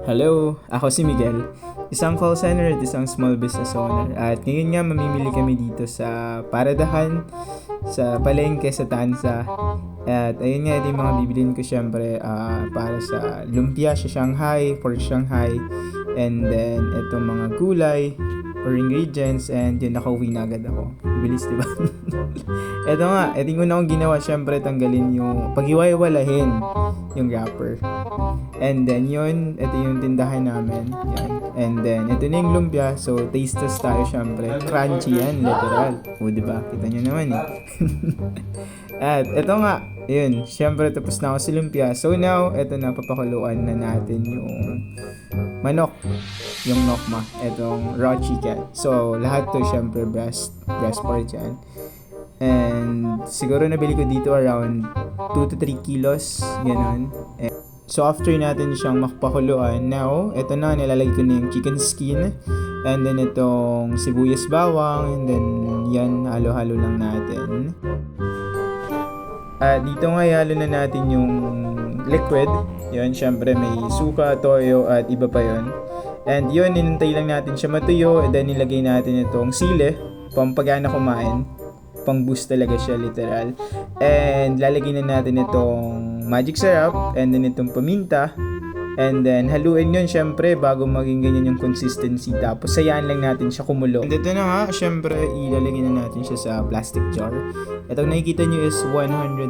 Hello, ako si Miguel, isang call center at isang small business owner. At ngayon nga mamimili kami dito sa Paradahan, sa Palengke, sa Tansa. At ayun nga, ito yung mga bibilin ko syempre para sa lumpia sa Shanghai, for Shanghai. And then, itong mga gulay or ingredients, and yun, nakauwi na agad ako. Bilis, diba? Ito nga, ito yung una kong ginawa, syempre tanggalin yung, paghiwa-hiwalahin yung wrapper. And then yun, ito yung tindahan namin. Yan. And then, ito na yung lumpia. So, taste test tayo syempre. Crunchy yan, literal. O, diba? Kita nyo naman eh. At ito nga, yun. Syempre, tapos na ako sa lumpia. So now, ito na, papakuluan na natin yung manok. Yung nokma. Itong raw chicken. So, lahat to syempre breast part yan. And siguro nabili ko dito around 2 to 3 kilos. Ganon. So after natin siyang makapakuluan, now, ito na, nilalagay ko na yung chicken skin. And then itong sibuyas bawang. And then yan, halo-halo lang natin. Dito nga, ihalo na natin yung liquid. Yun, syempre may suka, toyo, at iba pa yun. And yun, ninintay lang natin siya matuyo. And then nilagay natin itong sili, pampagana kumain. Pang boost talaga siya, literal. And lalagyan na natin itong magic syrup, and then itong paminta, and then haluin yun syempre bago maging ganyan yung consistency. Tapos sayaan lang natin siya kumulo. And ito na nga, syempre ilalagay na natin siya sa plastic jar. Itong nakikita nyo is 125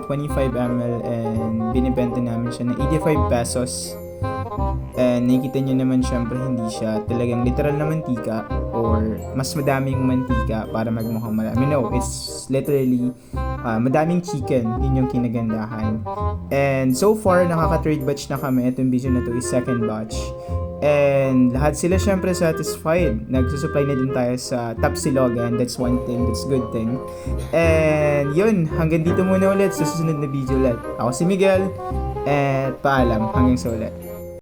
ml and binibenta namin siya ng 85 pesos. And nakikita nyo naman syempre hindi siya talagang literal na mantika or mas madaming mantika para magmukhang marami. No, it's literally madaming chicken. Yun yung kinagandahan. And so far, nakaka-third batch na kami. Itong video na to is second batch. And lahat sila syempre satisfied. Nagsusupply na din tayo sa Tapsilogan. That's one thing. That's good thing. And yun, hanggang dito muna ulit sa susunod na video ulit. Ako si Miguel. At paalam. Hanggang sa ulit.